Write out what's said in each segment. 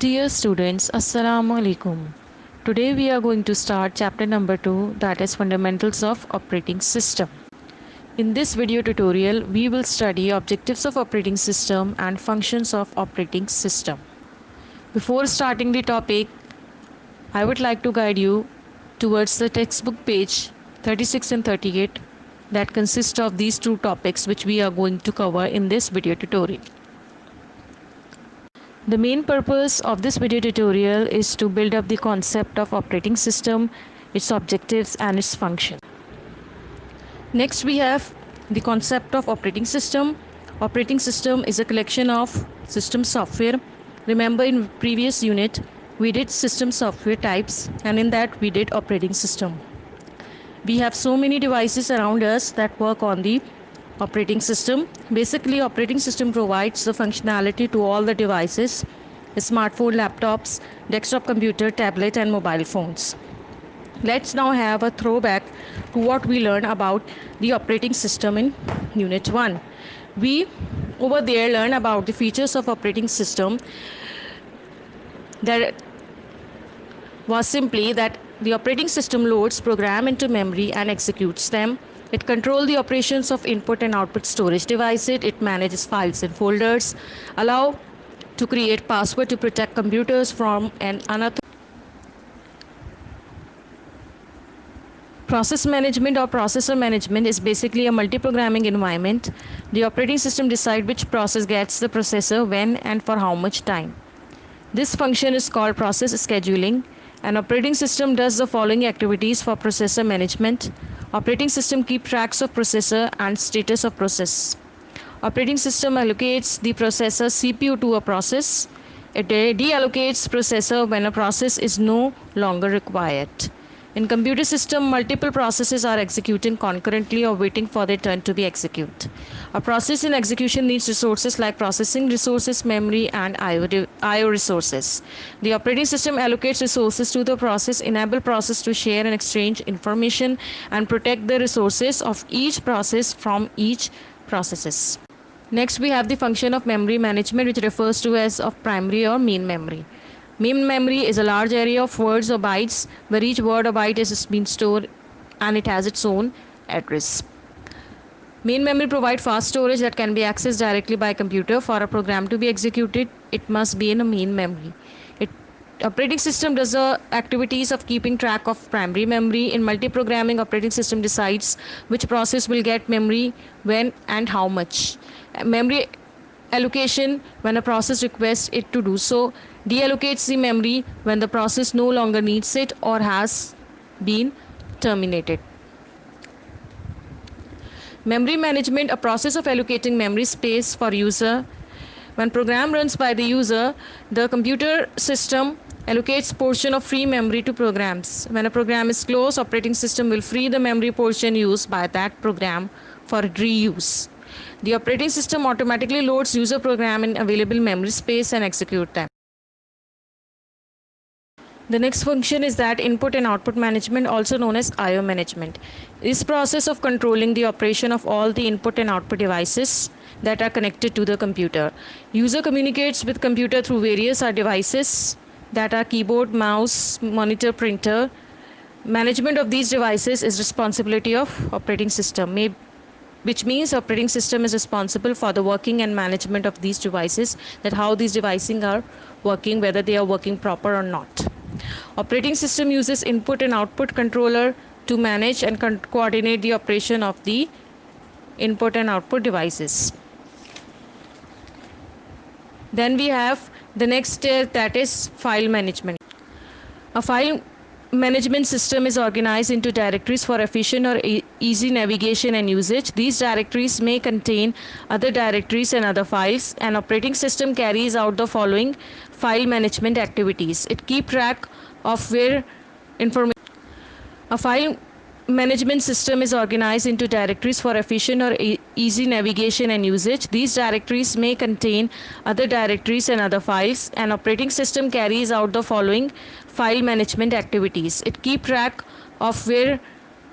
Dear students, Assalamu alaikum. Today we are going to start chapter number 2, that is Fundamentals of Operating System. In this video tutorial, we will study objectives of operating system and functions of operating system. Before starting the topic, I would like to guide you towards the textbook page 36 and 38 that consist of these two topics which we are going to cover in this video tutorial. The main purpose of this video tutorial is to build up the concept of operating system, its objectives and its function. Next we have the concept of operating system. Operating system is a collection of system software. Remember in previous unit we did system software types and in that we did operating system. We have so many devices around us that work on the operating system. Basically, operating system provides the functionality to all the devices: smartphone, laptops, desktop computer, tablet and mobile phones. Let's now have a throwback to what we learned about the operating system in unit 1. We over there learn about the features of operating system. That was simply that the operating system loads program into memory and executes them. It controls the operations of input and output storage devices. It manages files and folders, allow to create password to protect computers from an unauthorized process management or processor management is basically a multi-programming environment. The operating system decides which process gets the processor when and for how much time. This function is called process scheduling. An operating system does the following activities for processor management. Operating system keeps tracks of processor and status of process. Operating system allocates the processor CPU to a process. It deallocates processor when a process is no longer required. In computer system, multiple processes are executing concurrently or waiting for their turn to be executed. A process in execution needs resources like processing resources, memory, and I/O resources. The operating system allocates resources to the process, enable process to share and exchange information, and protect the resources of each process from each processes. Next, we have the function of memory management, which refers to as of primary or main memory. Main memory is a large area of words or bytes where each word or byte is being stored and it has its own address. Main memory provides fast storage that can be accessed directly by a computer. For a program to be executed, it must be in a main memory. Operating system does the activities of keeping track of primary memory. In multi-programming, operating system decides which process will get memory when and how much. Memory allocation: when a process requests it to do so. Deallocates the memory when the process no longer needs it or has been terminated. Memory management: a process of allocating memory space for user. When program runs by the user, the computer system allocates portion of free memory to programs. When a program is closed, operating system will free the memory portion used by that program for reuse. The operating system automatically loads user program in available memory space and execute them. The next function is that input and output management, also known as I/O management. This process of controlling the operation of all the input and output devices that are connected to the computer. User communicates with computer through various devices that are keyboard, mouse, monitor, printer. Management of these devices is responsibility of operating system, which means operating system is responsible for the working and management of these devices, that how these devices are working, whether they are working proper or not. Operating system uses input and output controller to manage and coordinate the operation of the input and output devices. Then we have the next tier, that is file management. A file management system is organized into directories for efficient or easy navigation and usage. These directories may contain other directories and other files. An operating system carries out the following file management activities. It keeps track of where information. A file management system is organized into directories for efficient or easy navigation and usage. These directories may contain other directories and other files. An operating system carries out the following file management activities. It keeps track of where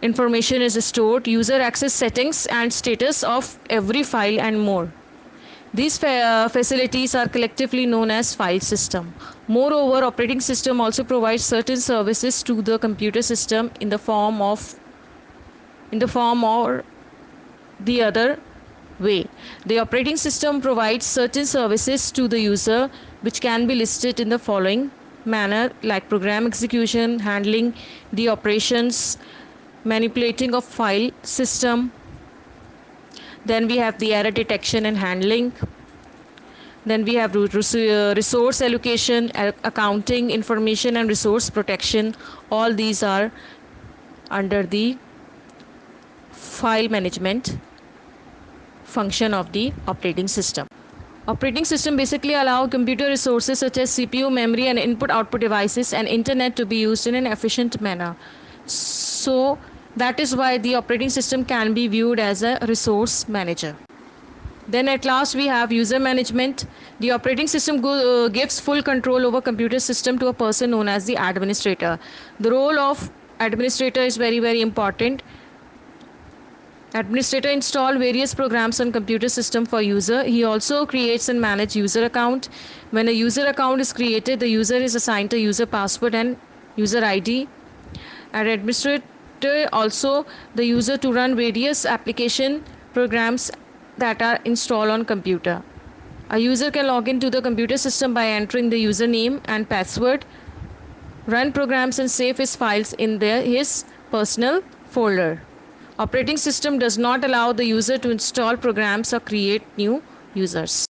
information is stored, user access settings and status of every file and more. These facilities are collectively known as file system. Moreover, operating system also provides certain services to the computer system in the form or the other way. The operating system provides certain services to the user which can be listed in the following manner, like program execution, handling the operations, manipulating of file system. Then we have the error detection and handling. Then we have resource allocation, accounting, information and resource protection. All these are under the file management function of the operating system. Operating system basically allow computer resources such as CPU, memory and input-output devices and internet to be used in an efficient manner. So that is why the operating system can be viewed as a resource manager. Then at last we have user management. The operating system gives full control over computer system to a person known as the administrator. The role of administrator is very important. Administrator install various programs on computer system for user. He also creates and manage user account. When a user account is created, the user is assigned a user password and user ID. And administrator also the user to run various application programs that are installed on computer. A user can log into the computer system by entering the username and password, run programs and save his files in his personal folder. Operating system does not allow the user to install programs or create new users.